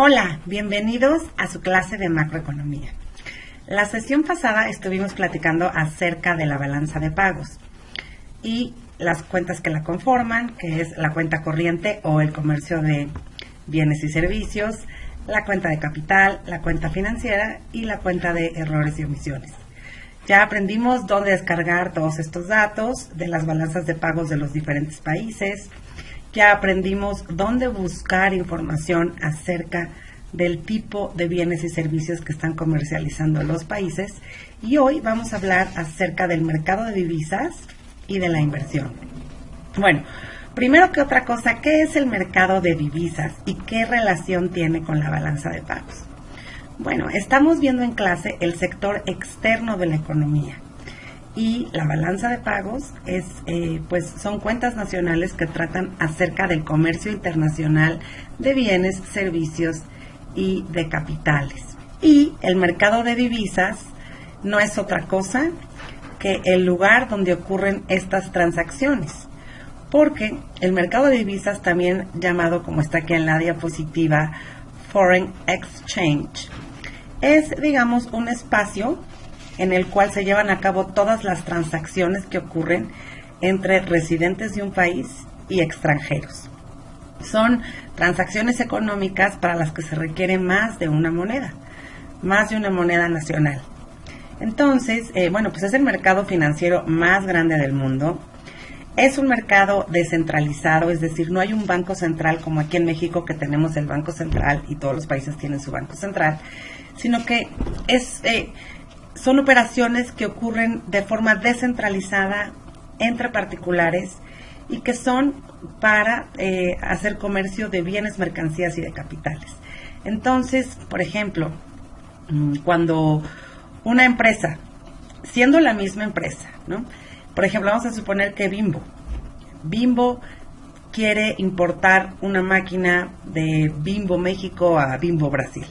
Hola, bienvenidos a su clase de macroeconomía. La sesión pasada estuvimos platicando acerca de la balanza de pagos y las cuentas que la conforman, que es la cuenta corriente o el comercio de bienes y servicios, la cuenta de capital, la cuenta financiera y la cuenta de errores y omisiones. Ya aprendimos dónde descargar todos estos datos de las balanzas de pagos de los diferentes países. Ya aprendimos dónde buscar información acerca del tipo de bienes y servicios que están comercializando los países. Y hoy vamos a hablar acerca del mercado de divisas y de la inversión. Bueno, primero que otra cosa, ¿qué es el mercado de divisas y qué relación tiene con la balanza de pagos? Bueno, estamos viendo en clase el sector externo de la economía. Y la balanza de pagos son cuentas nacionales que tratan acerca del comercio internacional de bienes, servicios y de capitales. Y el mercado de divisas no es otra cosa que el lugar donde ocurren estas transacciones. Porque el mercado de divisas, también llamado, como está aquí en la diapositiva, Foreign Exchange, es, digamos, un espacio en el cual se llevan a cabo todas las transacciones que ocurren entre residentes de un país y extranjeros. Son transacciones económicas para las que se requiere más de una moneda nacional. Entonces, pues es el mercado financiero más grande del mundo. Es un mercado descentralizado, es decir, no hay un banco central como aquí en México, que tenemos el Banco Central y todos los países tienen su banco central, sino que son operaciones que ocurren de forma descentralizada entre particulares y que son para hacer comercio de bienes, mercancías y de capitales. Entonces, por ejemplo, cuando una empresa, siendo la misma empresa, ¿no? Por ejemplo, vamos a suponer que Bimbo quiere importar una máquina de Bimbo México a Bimbo Brasil.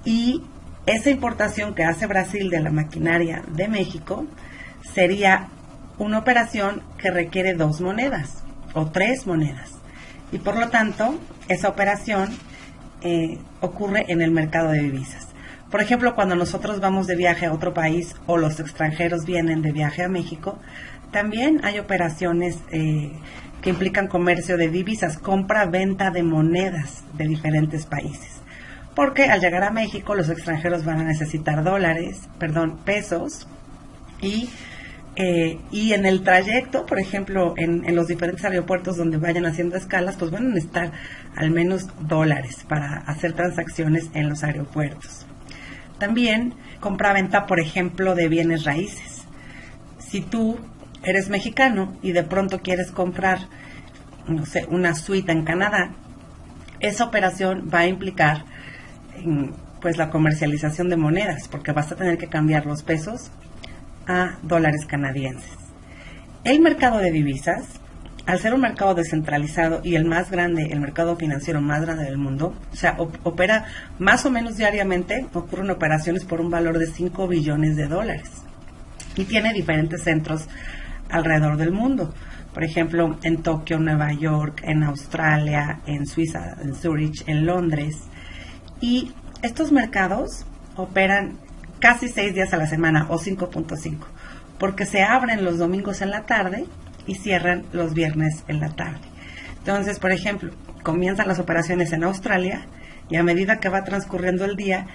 Y esa importación que hace Brasil de la maquinaria de México sería una operación que requiere 2 monedas o 3 monedas. Y por lo tanto, esa operación ocurre en el mercado de divisas. Por ejemplo, cuando nosotros vamos de viaje a otro país o los extranjeros vienen de viaje a México, también hay operaciones que implican comercio de divisas, compra-venta de monedas de diferentes países. Porque al llegar a México los extranjeros van a necesitar pesos y en el trayecto, por ejemplo, en los diferentes aeropuertos donde vayan haciendo escalas, pues van a necesitar al menos dólares para hacer transacciones en los aeropuertos. También compra-venta, por ejemplo, de bienes raíces. Si tú eres mexicano y de pronto quieres comprar, una suite en Canadá, esa operación va a implicar la comercialización de monedas, porque vas a tener que cambiar los pesos a dólares canadienses. El mercado de divisas, al ser un mercado descentralizado y el mercado financiero más grande del mundo, opera más o menos diariamente, ocurren operaciones por un valor de 5 billones de dólares y tiene diferentes centros alrededor del mundo. Por ejemplo, en Tokio, Nueva York, en Australia, en Suiza, en Zurich, en Londres. Y estos mercados operan casi 6 días a la semana o 5.5, porque se abren los domingos en la tarde y cierran los viernes en la tarde. Entonces, por ejemplo, comienzan las operaciones en Australia y a medida que va transcurriendo el día,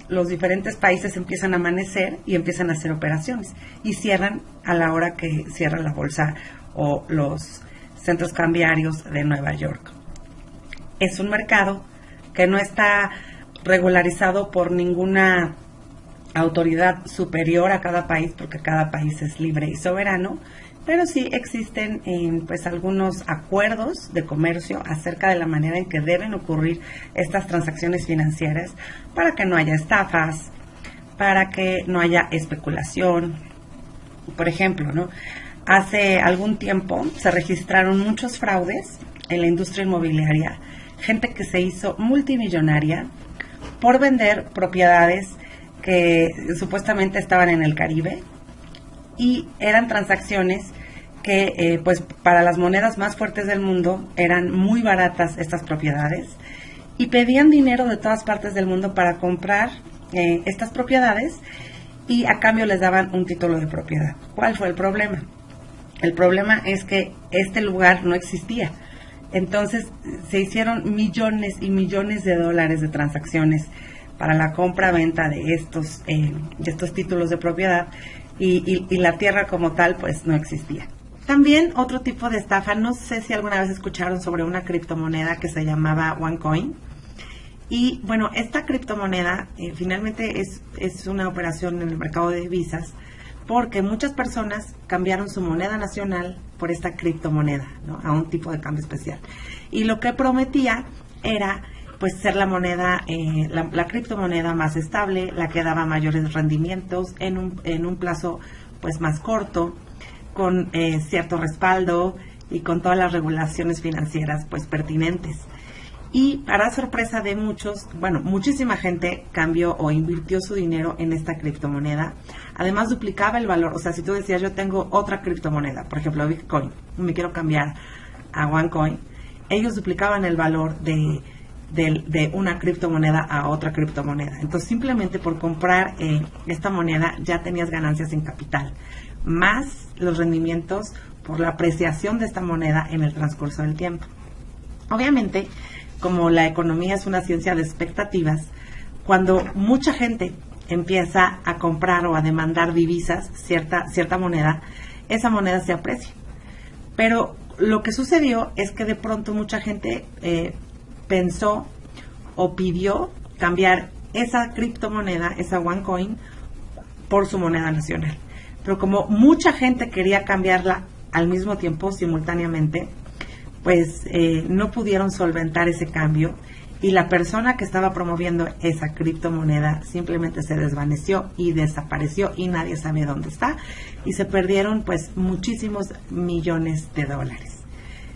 los diferentes países empiezan a amanecer y empiezan a hacer operaciones y cierran a la hora que cierra la bolsa o los centros cambiarios de Nueva York. Es un mercado que no está regularizado por ninguna autoridad superior a cada país, porque cada país es libre y soberano, pero sí existen algunos acuerdos de comercio acerca de la manera en que deben ocurrir estas transacciones financieras para que no haya estafas, para que no haya especulación. Por ejemplo, hace algún tiempo se registraron muchos fraudes en la industria inmobiliaria, gente que se hizo multimillonaria por vender propiedades que supuestamente estaban en el Caribe y eran transacciones que para las monedas más fuertes del mundo eran muy baratas estas propiedades y pedían dinero de todas partes del mundo para comprar estas propiedades y a cambio les daban un título de propiedad. ¿Cuál fue el problema? El problema es que este lugar no existía. Entonces se hicieron millones y millones de dólares de transacciones para la compra-venta de estos títulos de propiedad y la tierra como tal pues no existía. También otro tipo de estafa, no sé si alguna vez escucharon sobre una criptomoneda que se llamaba OneCoin. Y bueno, esta criptomoneda finalmente es una operación en el mercado de divisas porque muchas personas cambiaron su moneda nacional por esta criptomoneda, ¿no? A un tipo de cambio especial. Y lo que prometía era pues ser la moneda, la criptomoneda más estable, la que daba mayores rendimientos en un plazo pues más corto, con cierto respaldo y con todas las regulaciones financieras pues pertinentes. Y para sorpresa de muchos, bueno, muchísima gente cambió o invirtió su dinero en esta criptomoneda. Además duplicaba el valor, o sea, si tú decías yo tengo otra criptomoneda, por ejemplo Bitcoin, me quiero cambiar a OneCoin, ellos duplicaban el valor de una criptomoneda a otra criptomoneda. Entonces simplemente por comprar esta moneda ya tenías ganancias en capital, más los rendimientos por la apreciación de esta moneda en el transcurso del tiempo. Obviamente, como la economía es una ciencia de expectativas, cuando mucha gente empieza a comprar o a demandar divisas, cierta moneda, esa moneda se aprecia. Pero lo que sucedió es que de pronto mucha gente pensó o pidió cambiar esa criptomoneda, esa OneCoin, por su moneda nacional. Pero como mucha gente quería cambiarla al mismo tiempo, simultáneamente, pues no pudieron solventar ese cambio y la persona que estaba promoviendo esa criptomoneda simplemente se desvaneció y desapareció y nadie sabe dónde está y se perdieron pues muchísimos millones de dólares.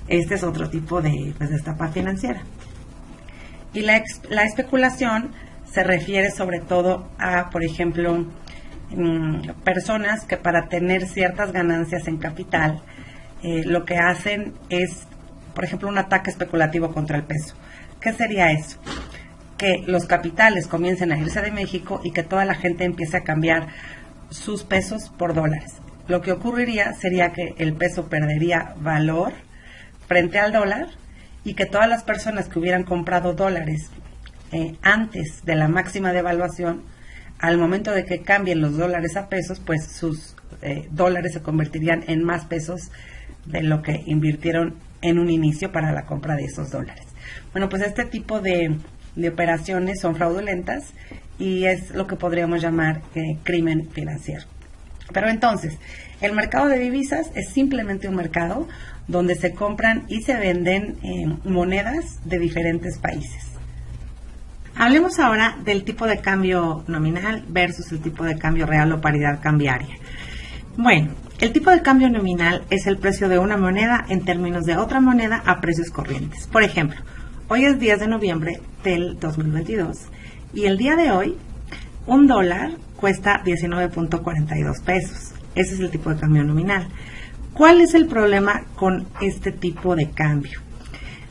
Este es otro tipo de estafa financiera. Y la especulación se refiere sobre todo a, por ejemplo, personas que para tener ciertas ganancias en capital lo que hacen es, por ejemplo, un ataque especulativo contra el peso. ¿Qué sería eso? Que los capitales comiencen a irse de México y que toda la gente empiece a cambiar sus pesos por dólares. Lo que ocurriría sería que el peso perdería valor frente al dólar y que todas las personas que hubieran comprado dólares antes de la máxima devaluación, al momento de que cambien los dólares a pesos, pues sus dólares se convertirían en más pesos de lo que invirtieron en un inicio para la compra de esos dólares. Bueno, pues este tipo de operaciones son fraudulentas y es lo que podríamos llamar crimen financiero. Pero entonces, el mercado de divisas es simplemente un mercado donde se compran y se venden monedas de diferentes países. Hablemos ahora del tipo de cambio nominal versus el tipo de cambio real o paridad cambiaria. Bueno, el tipo de cambio nominal es el precio de una moneda en términos de otra moneda a precios corrientes. Por ejemplo, hoy es 10 de noviembre del 2022 y el día de hoy un dólar cuesta 19.42 pesos. Ese es el tipo de cambio nominal. ¿Cuál es el problema con este tipo de cambio?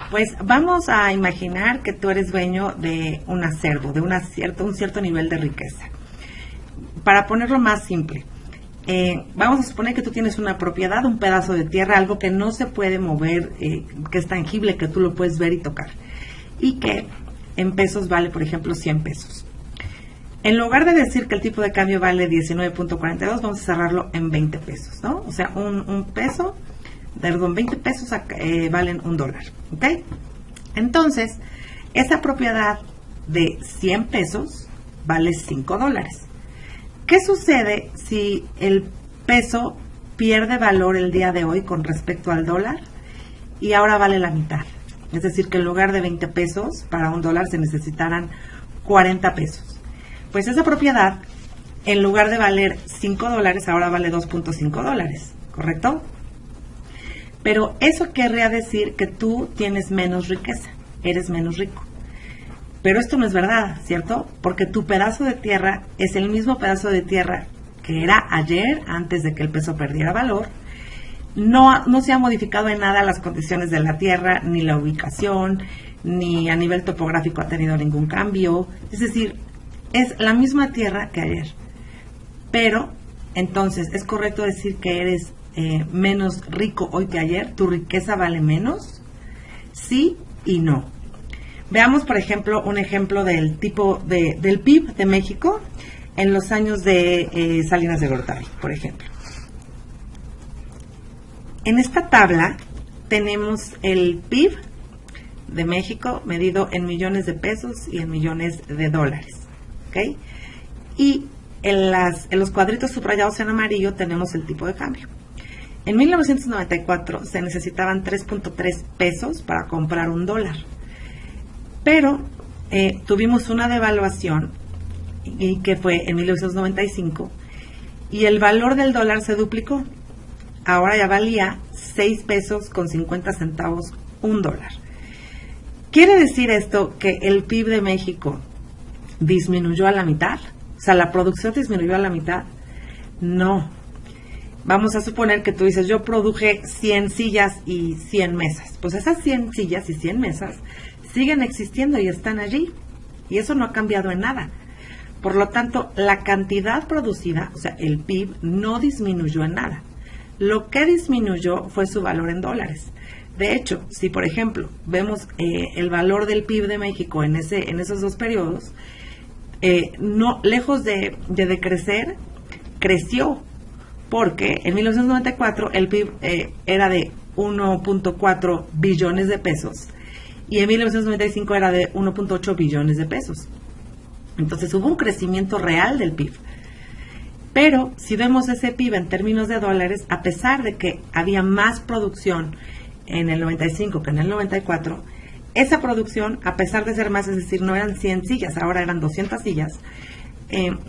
Pues vamos a imaginar que tú eres dueño de un acervo, de un cierto nivel de riqueza. Para ponerlo más simple, vamos a suponer que tú tienes una propiedad, un pedazo de tierra, algo que no se puede mover, que es tangible, que tú lo puedes ver y tocar, y que en pesos vale, por ejemplo, 100 pesos. En lugar de decir que el tipo de cambio vale 19.42, vamos a cerrarlo en 20 pesos, ¿no? O sea, un peso, perdón, 20 pesos valen un dólar, ¿ok? Entonces, esa propiedad de 100 pesos vale 5 dólares. ¿Qué sucede si el peso pierde valor el día de hoy con respecto al dólar y ahora vale la mitad? Es decir, que en lugar de 20 pesos para un dólar se necesitarán 40 pesos. Pues esa propiedad, en lugar de valer 5 dólares, ahora vale 2.5 dólares, ¿correcto? Pero eso querría decir que tú tienes menos riqueza, eres menos rico. Pero esto no es verdad, ¿cierto? Porque tu pedazo de tierra es el mismo pedazo de tierra que era ayer, antes de que el peso perdiera valor. No se ha modificado en nada las condiciones de la tierra, ni la ubicación, ni a nivel topográfico ha tenido ningún cambio. Es decir, es la misma tierra que ayer. Pero, entonces, ¿es correcto decir que eres menos rico hoy que ayer? ¿Tu riqueza vale menos? Sí y no. Veamos, por ejemplo, un ejemplo del del PIB de México en los años de Salinas de Gortari, por ejemplo. En esta tabla tenemos el PIB de México medido en millones de pesos y en millones de dólares, ¿ok? Y en los cuadritos subrayados en amarillo tenemos el tipo de cambio. En 1994 se necesitaban 3.3 pesos para comprar un dólar, pero tuvimos una devaluación y que fue en 1995 y el valor del dólar se duplicó. Ahora ya valía 6 pesos con 50 centavos un dólar. ¿Quiere decir esto que el PIB de México disminuyó a la mitad? O sea, ¿la producción disminuyó a la mitad? No. Vamos a suponer que tú dices, yo produje 100 sillas y 100 mesas. Pues esas 100 sillas y 100 mesas siguen existiendo y están allí. Y eso no ha cambiado en nada. Por lo tanto, la cantidad producida, o sea, el PIB, no disminuyó en nada. Lo que disminuyó fue su valor en dólares. De hecho, si por ejemplo vemos el valor del PIB de México en esos dos periodos, no lejos de decrecer, creció, porque en 1994 el PIB era de 1.4 billones de pesos y en 1995 era de 1.8 billones de pesos. Entonces hubo un crecimiento real del PIB. Pero si vemos ese PIB en términos de dólares, a pesar de que había más producción en el 95 que en el 94, esa producción, a pesar de ser más, es decir, no eran 100 sillas, ahora eran 200 sillas,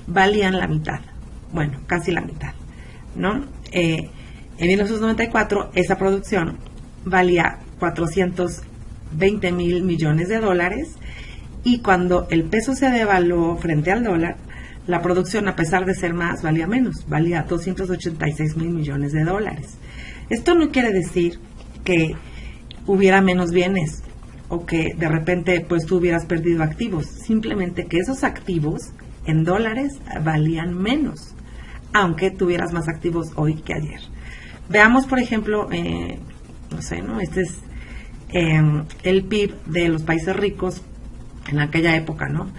valían la mitad. Bueno, casi la mitad, ¿no? En 1994 esa producción valía 420 mil millones de dólares y cuando el peso se devaluó frente al dólar, la producción, a pesar de ser más, valía menos, valía 286 mil millones de dólares. Esto no quiere decir que hubiera menos bienes o que de repente pues tú hubieras perdido activos, simplemente que esos activos en dólares valían menos, aunque tuvieras más activos hoy que ayer. Veamos, por ejemplo, no sé, ¿no? Este es el PIB de los países ricos en aquella época, ¿no?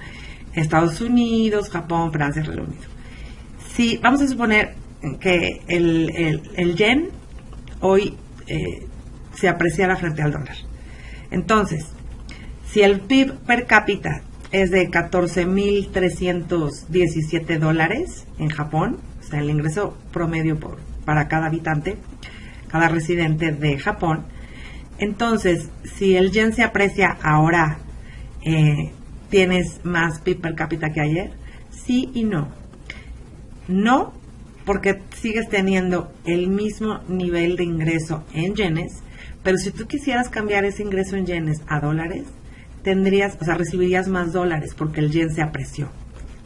Estados Unidos, Japón, Francia, Reino Unido. Si vamos a suponer que el yen hoy se apreciara frente al dólar. Entonces, si el PIB per cápita es de 14.317 dólares en Japón, o sea, el ingreso promedio para cada habitante, cada residente de Japón, entonces, si el yen se aprecia ahora, ¿tienes más PIB per cápita que ayer? Sí y no. No, porque sigues teniendo el mismo nivel de ingreso en yenes, pero si tú quisieras cambiar ese ingreso en yenes a dólares, recibirías más dólares porque el yen se apreció.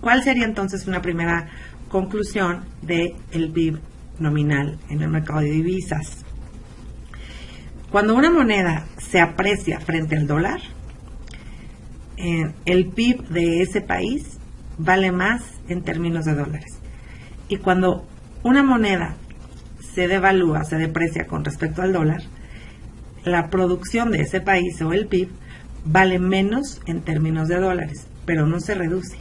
¿Cuál sería entonces una primera conclusión del PIB nominal en el mercado de divisas? Cuando una moneda se aprecia frente al dólar, el PIB de ese país vale más en términos de dólares. Y cuando una moneda se devalúa, se deprecia con respecto al dólar, la producción de ese país o el PIB vale menos en términos de dólares, pero no se reduce.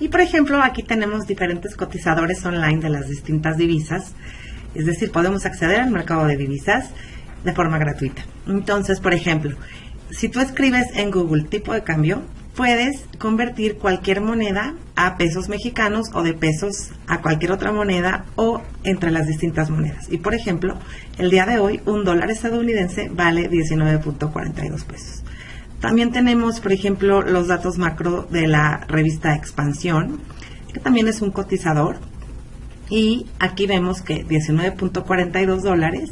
Y por ejemplo, aquí tenemos diferentes cotizadores online de las distintas divisas, es decir, podemos acceder al mercado de divisas de forma gratuita. Entonces, por ejemplo, si tú escribes en Google tipo de cambio, puedes convertir cualquier moneda a pesos mexicanos o de pesos a cualquier otra moneda o entre las distintas monedas. Y por ejemplo, el día de hoy un dólar estadounidense vale 19.42 pesos. También tenemos, por ejemplo, los datos macro de la revista Expansión, que también es un cotizador. Y aquí vemos que 19.42 dólares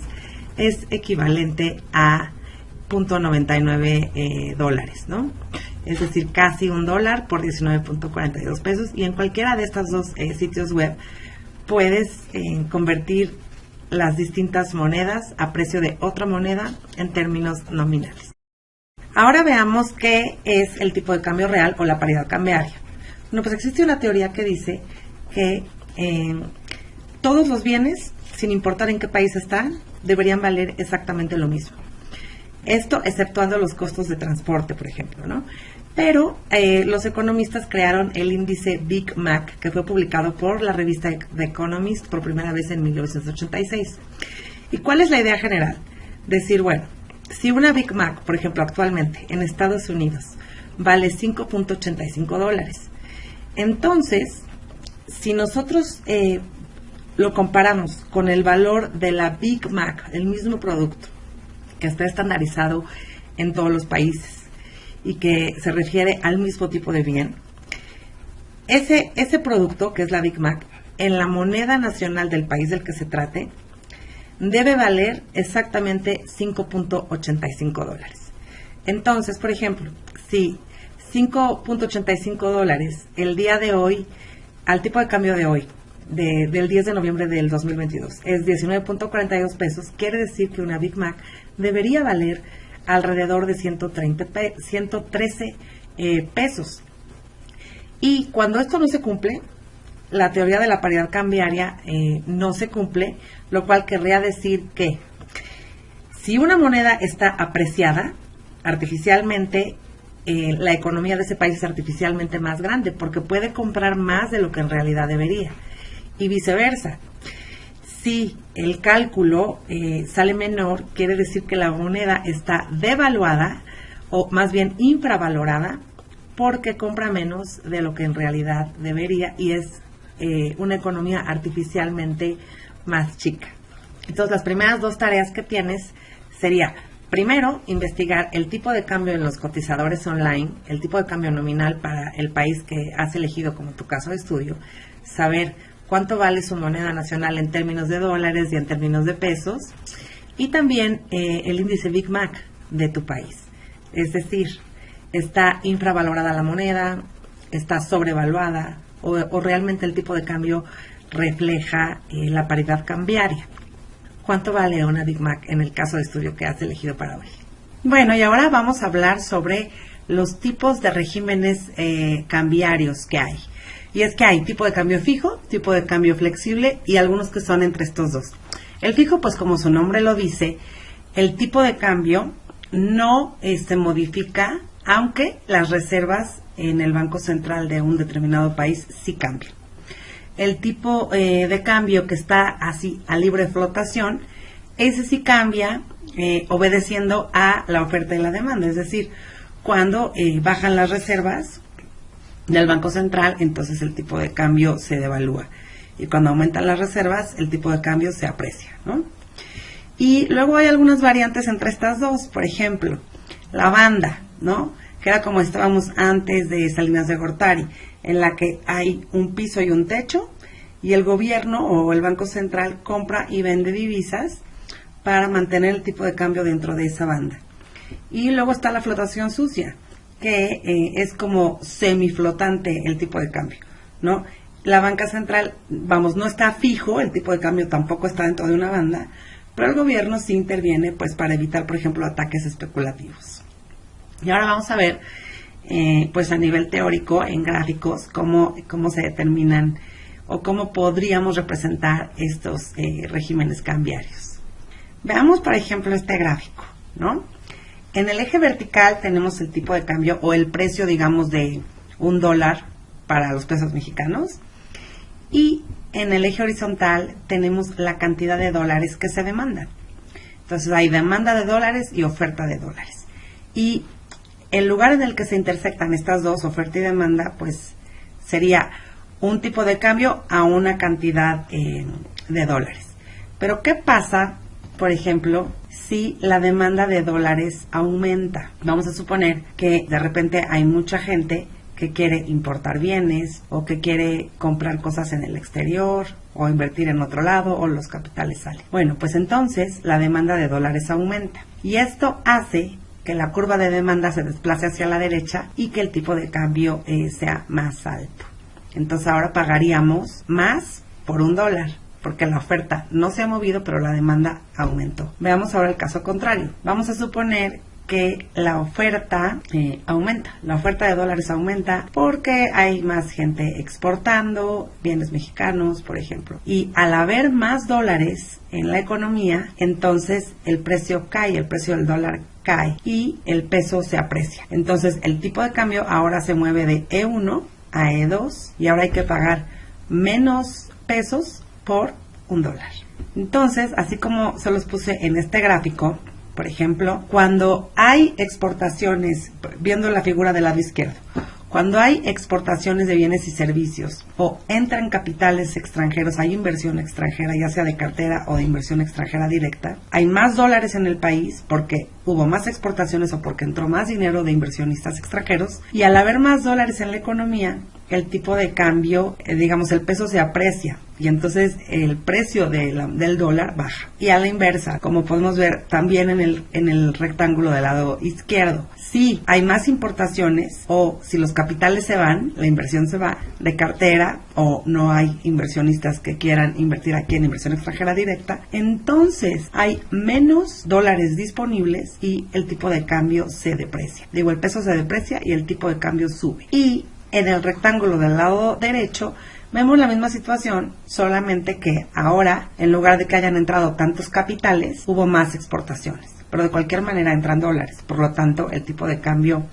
es equivalente a 0.99 dólares, ¿no? Es decir, casi $1 por 19.42 pesos. Y en cualquiera de estos dos sitios web puedes convertir las distintas monedas a precio de otra moneda en términos nominales. Ahora veamos qué es el tipo de cambio real o la paridad cambiaria. Bueno, pues existe una teoría que dice que todos los bienes, sin importar en qué país están, deberían valer exactamente lo mismo. Esto exceptuando los costos de transporte, por ejemplo, ¿no? Pero los economistas crearon el índice Big Mac, que fue publicado por la revista The Economist por primera vez en 1986. ¿Y cuál es la idea general? Decir, bueno, si una Big Mac, por ejemplo, actualmente en Estados Unidos vale $5.85, entonces, si nosotros lo comparamos con el valor de la Big Mac, el mismo producto, que está estandarizado en todos los países y que se refiere al mismo tipo de bien, ese producto, que es la Big Mac, en la moneda nacional del país del que se trate, debe valer exactamente $5.85. Entonces, por ejemplo, si $5.85 el día de hoy, al tipo de cambio de hoy, del 10 de noviembre del 2022, es 19.42 pesos, quiere decir que una Big Mac debería valer alrededor de 113 pesos. Y cuando esto no se cumple, la teoría de la paridad cambiaria no se cumple, lo cual querría decir que si una moneda está apreciada artificialmente, la economía de ese país es artificialmente más grande porque puede comprar más de lo que en realidad debería, y viceversa. Si el cálculo sale menor, quiere decir que la moneda está devaluada o más bien infravalorada porque compra menos de lo que en realidad debería y es una economía artificialmente más chica. Entonces, las primeras dos tareas que tienes sería, primero, investigar el tipo de cambio en los cotizadores online, el tipo de cambio nominal para el país que has elegido como tu caso de estudio, saber cuánto vale su moneda nacional en términos de dólares y en términos de pesos, y también el índice Big Mac de tu país. Es decir, ¿está infravalorada la moneda? ¿Está sobrevaluada? ¿O realmente el tipo de cambio refleja la paridad cambiaria? ¿Cuánto vale una Big Mac en el caso de estudio que has elegido para hoy? Bueno, y ahora vamos a hablar sobre los tipos de regímenes cambiarios que hay. Y es que hay tipo de cambio fijo, tipo de cambio flexible y algunos que son entre estos dos. El fijo, pues como su nombre lo dice, el tipo de cambio no se modifica, aunque las reservas en el Banco Central de un determinado país sí cambian. El tipo de cambio que está así a libre flotación, ese sí cambia obedeciendo a la oferta y la demanda. Es decir, cuando bajan las reservas del Banco Central, entonces el tipo de cambio se devalúa. Y cuando aumentan las reservas, el tipo de cambio se aprecia, ¿no? Y luego hay algunas variantes entre estas dos. Por ejemplo, la banda, ¿no? Que era como estábamos antes de Salinas de Gortari, en la que hay un piso y un techo, y el gobierno o el Banco Central compra y vende divisas para mantener el tipo de cambio dentro de esa banda. Y luego está la flotación sucia, que es como semiflotante el tipo de cambio, ¿no? La banca central, vamos, no está fijo, el tipo de cambio tampoco está dentro de una banda, pero el gobierno sí interviene pues para evitar, por ejemplo, ataques especulativos. Y ahora vamos a ver, pues a nivel teórico, en gráficos, cómo se determinan o cómo podríamos representar estos regímenes cambiarios. Veamos, por ejemplo, este gráfico, ¿no? En el eje vertical tenemos el tipo de cambio o el precio, digamos, de $1 para los pesos mexicanos. Y en el eje horizontal tenemos la cantidad de dólares que se demandan. Entonces hay demanda de dólares y oferta de dólares. Y el lugar en el que se intersectan estas dos, oferta y demanda, pues sería un tipo de cambio a una cantidad de dólares. Pero ¿qué pasa, por ejemplo, si la demanda de dólares aumenta? Vamos a suponer que de repente hay mucha gente que quiere importar bienes o que quiere comprar cosas en el exterior o invertir en otro lado o los capitales salen. Bueno, pues entonces la demanda de dólares aumenta y esto hace que la curva de demanda se desplace hacia la derecha y que el tipo de cambio sea más alto. Entonces ahora pagaríamos más por $1 porque la oferta no se ha movido pero la demanda aumentó. Veamos ahora el caso contrario. Vamos a suponer que la oferta aumenta. La oferta de dólares aumenta porque hay más gente exportando bienes mexicanos, por ejemplo. Y al haber más dólares en la economía, entonces el precio cae, el precio del dólar cae y el peso se aprecia. Entonces el tipo de cambio ahora se mueve de E1 a E2 y ahora hay que pagar menos pesos por $1. Entonces, así como se los puse en este gráfico, por ejemplo, cuando hay exportaciones, viendo la figura del lado izquierdo, cuando hay exportaciones de bienes y servicios o entran capitales extranjeros, hay inversión extranjera, ya sea de cartera o de inversión extranjera directa, hay más dólares en el país porque hubo más exportaciones o porque entró más dinero de inversionistas extranjeros, y al haber más dólares en la economía, el tipo de cambio, digamos, el peso se aprecia y entonces el precio del dólar baja. Y a la inversa, como podemos ver también en el rectángulo del lado izquierdo, si hay más importaciones o si los capitales se van, la inversión se va de cartera o no hay inversionistas que quieran invertir aquí en inversión extranjera directa, entonces hay menos dólares disponibles y el tipo de cambio se deprecia. Digo, el peso se deprecia y el tipo de cambio sube. Y en el rectángulo del lado derecho vemos la misma situación, solamente que ahora, en lugar de que hayan entrado tantos capitales, hubo más exportaciones. Pero de cualquier manera entran dólares, por lo tanto el tipo de cambio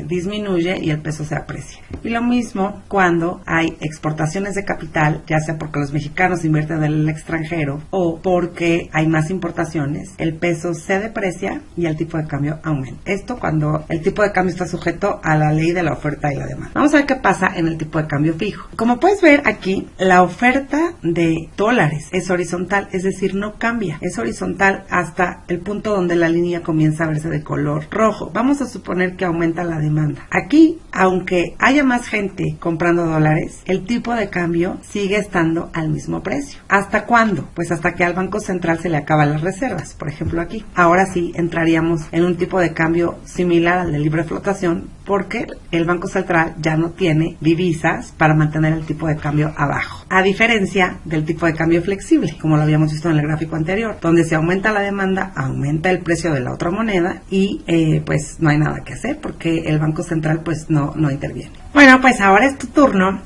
disminuye y el peso se aprecia. Y lo mismo cuando hay exportaciones de capital, ya sea porque los mexicanos invierten en el extranjero o porque hay más importaciones, el peso se deprecia y el tipo de cambio aumenta. Esto cuando el tipo de cambio está sujeto a la ley de la oferta y la demanda. Vamos a ver qué pasa en el tipo de cambio fijo. Como puedes ver aquí, la oferta de dólares es horizontal, es decir, no cambia, es horizontal hasta el punto donde la línea comienza a verse de color rojo. Vamos a suponer que aumenta la demanda. Aquí, aunque haya más gente comprando dólares, el tipo de cambio sigue estando al mismo precio. ¿Hasta cuándo? Pues hasta que al Banco Central se le acaban las reservas, por ejemplo aquí. Ahora sí entraríamos en un tipo de cambio similar al de libre flotación, porque el Banco Central ya no tiene divisas para mantener el tipo de cambio abajo. A diferencia del tipo de cambio flexible, como lo habíamos visto en el gráfico anterior, donde se aumenta la demanda, aumenta el precio de la otra moneda y pues no hay nada que hacer porque el Banco Central pues no interviene. Bueno, pues ahora es tu turno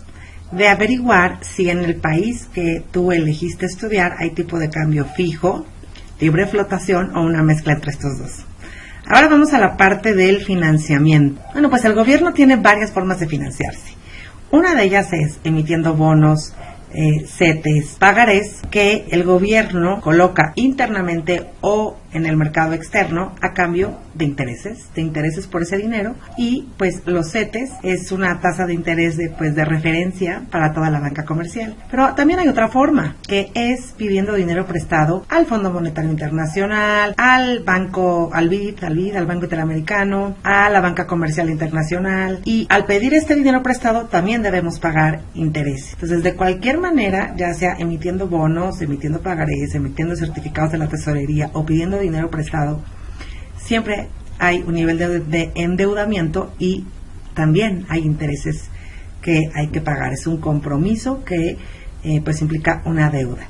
de averiguar si en el país que tú elegiste estudiar hay tipo de cambio fijo, libre flotación o una mezcla entre estos dos. Ahora vamos a la parte del financiamiento. Bueno, pues el gobierno tiene varias formas de financiarse. Una de ellas es emitiendo bonos, CETES, pagarés que el gobierno coloca internamente o en el mercado externo a cambio de intereses por ese dinero, y pues los CETES es una tasa de interés de referencia para toda la banca comercial. Pero también hay otra forma, que es pidiendo dinero prestado al Fondo Monetario Internacional, al Banco, al Banco Interamericano, a la banca comercial internacional, y al pedir este dinero prestado también debemos pagar intereses. Entonces, de cualquier manera, ya sea emitiendo bonos, emitiendo pagarés, emitiendo certificados de la tesorería o pidiendo dinero prestado, siempre hay un nivel de endeudamiento y también hay intereses que hay que pagar. Es un compromiso que pues implica una deuda.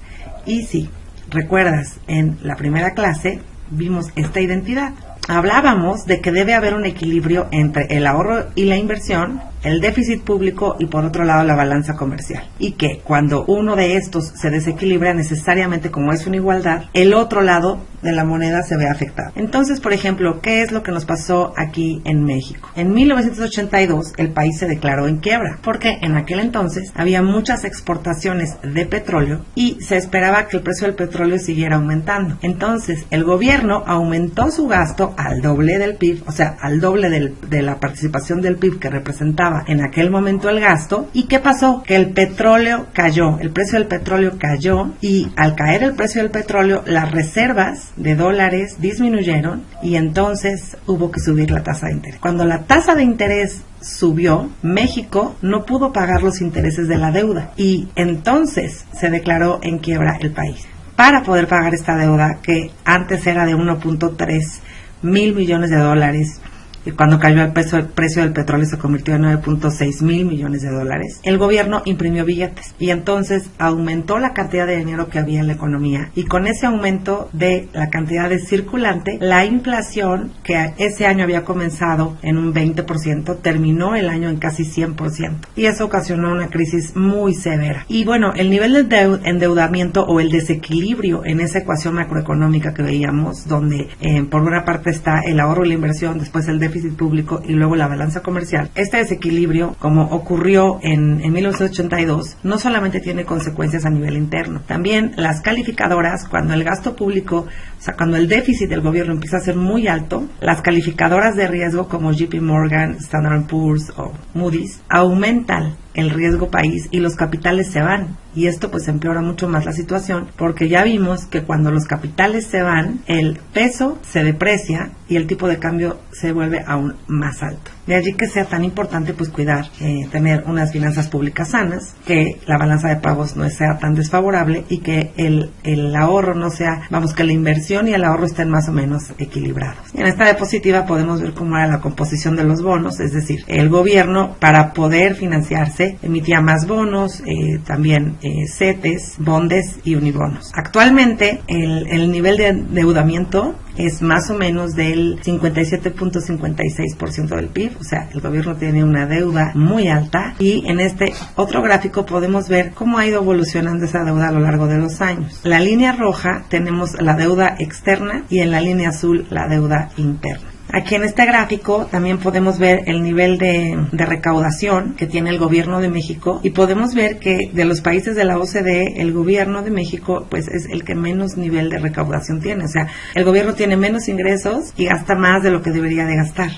Y si recuerdas, en la primera clase vimos esta identidad. Hablábamos de que debe haber un equilibrio entre el ahorro y la inversión, el déficit público y por otro lado la balanza comercial, y que cuando uno de estos se desequilibra, necesariamente, como es una igualdad, el otro lado de la moneda se ve afectado. Entonces, por ejemplo, ¿qué es lo que nos pasó aquí en México? En 1982 el país se declaró en quiebra porque en aquel entonces había muchas exportaciones de petróleo y se esperaba que el precio del petróleo siguiera aumentando. Entonces el gobierno aumentó su gasto al doble del PIB, o sea, al doble de la participación del PIB que representaba en aquel momento el gasto. ¿Y qué pasó? Que el petróleo cayó, el precio del petróleo cayó, y al caer el precio del petróleo, las reservas de dólares disminuyeron y entonces hubo que subir la tasa de interés. Cuando la tasa de interés subió, México no pudo pagar los intereses de la deuda y entonces se declaró en quiebra el país. Para poder pagar esta deuda, que antes era de 1.3 mil millones de dólares, y cuando cayó el precio del petróleo se convirtió en 9.6 mil millones de dólares, el gobierno imprimió billetes y entonces aumentó la cantidad de dinero que había en la economía, y con ese aumento de la cantidad de circulante, la inflación que ese año había comenzado en un 20%, terminó el año en casi 100%, y eso ocasionó una crisis muy severa. Y bueno, el nivel de endeudamiento o el desequilibrio en esa ecuación macroeconómica que veíamos, donde por una parte está el ahorro y la inversión, después el déficit público y luego la balanza comercial. Este desequilibrio, como ocurrió en 1982, no solamente tiene consecuencias a nivel interno, también las calificadoras, cuando el gasto público, o sea, cuando el déficit del gobierno empieza a ser muy alto, las calificadoras de riesgo como JP Morgan, Standard & Poor's o Moody's aumentan el riesgo país y los capitales se van, y esto pues empeora mucho más la situación, porque ya vimos que cuando los capitales se van, el peso se deprecia y el tipo de cambio se vuelve aún más alto. De allí que sea tan importante pues cuidar, tener unas finanzas públicas sanas, que la balanza de pagos no sea tan desfavorable y que el ahorro no sea, vamos, que la inversión y el ahorro estén más o menos equilibrados. Y en esta diapositiva podemos ver cómo era la composición de los bonos, es decir, el gobierno, para poder financiarse, emitía más bonos, también CETES, bondes y unibonos. Actualmente el nivel de endeudamiento es más o menos del 57.56% del PIB, o sea, el gobierno tiene una deuda muy alta, y en este otro gráfico podemos ver cómo ha ido evolucionando esa deuda a lo largo de los años. La línea roja tenemos la deuda externa y en la línea azul la deuda interna. Aquí en este gráfico también podemos ver el nivel de recaudación que tiene el gobierno de México, y podemos ver que de los países de la OCDE, el gobierno de México pues es el que menos nivel de recaudación tiene. O sea, el gobierno tiene menos ingresos y gasta más de lo que debería de gastar.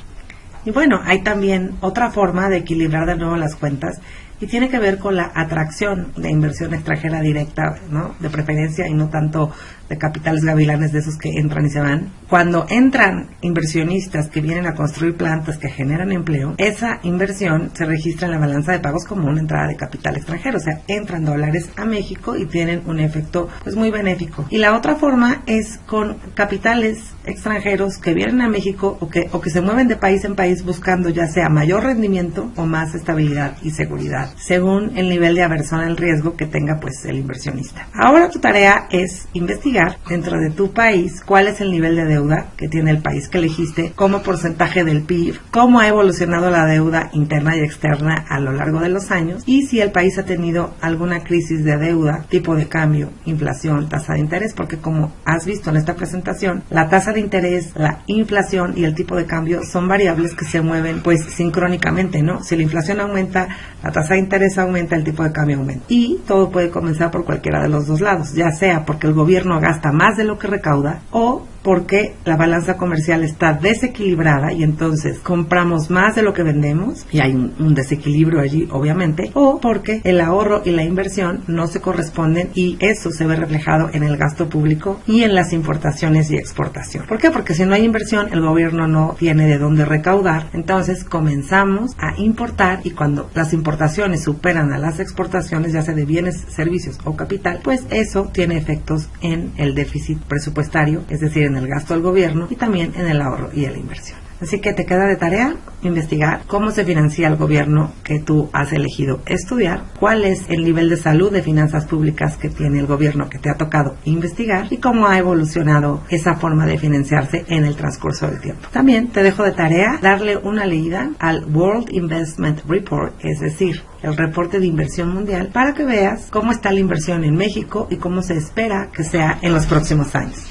Y bueno, hay también otra forma de equilibrar de nuevo las cuentas, y tiene que ver con la atracción de inversión extranjera directa, ¿no? De preferencia, y no tanto de capitales gavilanes de esos que entran y se van. Cuando entran inversionistas que vienen a construir plantas que generan empleo, esa inversión se registra en la balanza de pagos como una entrada de capital extranjero, o sea, entran dólares a México y tienen un efecto pues muy benéfico. Y la otra forma es con capitales extranjeros que vienen a México o que se mueven de país en país buscando ya sea mayor rendimiento o más estabilidad y seguridad, según el nivel de aversión al riesgo que tenga pues el inversionista. Ahora tu tarea es investigar dentro de tu país cuál es el nivel de deuda que tiene el país que elegiste como porcentaje del PIB, cómo ha evolucionado la deuda interna y externa a lo largo de los años, y si el país ha tenido alguna crisis de deuda, tipo de cambio, inflación, tasa de interés, porque como has visto en esta presentación, la tasa de interés, la inflación y el tipo de cambio son variables que se mueven pues sincrónicamente, ¿no? Si la inflación aumenta, la tasa de interés aumenta, el tipo de cambio aumenta. Y todo puede comenzar por cualquiera de los dos lados, ya sea porque el gobierno gasta más de lo que recauda, o porque la balanza comercial está desequilibrada y entonces compramos más de lo que vendemos y hay un desequilibrio allí, obviamente, o porque el ahorro y la inversión no se corresponden y eso se ve reflejado en el gasto público y en las importaciones y exportación. ¿Por qué? Porque si no hay inversión, el gobierno no tiene de dónde recaudar, entonces comenzamos a importar, y cuando las importaciones superan a las exportaciones, ya sea de bienes, servicios o capital, pues eso tiene efectos en el déficit presupuestario, es decir, en el gasto del gobierno, y también en el ahorro y en la inversión. Así que te queda de tarea investigar cómo se financia el gobierno que tú has elegido estudiar, cuál es el nivel de salud de finanzas públicas que tiene el gobierno que te ha tocado investigar y cómo ha evolucionado esa forma de financiarse en el transcurso del tiempo. También te dejo de tarea darle una leída al World Investment Report, es decir, el reporte de inversión mundial, para que veas cómo está la inversión en México y cómo se espera que sea en los próximos años.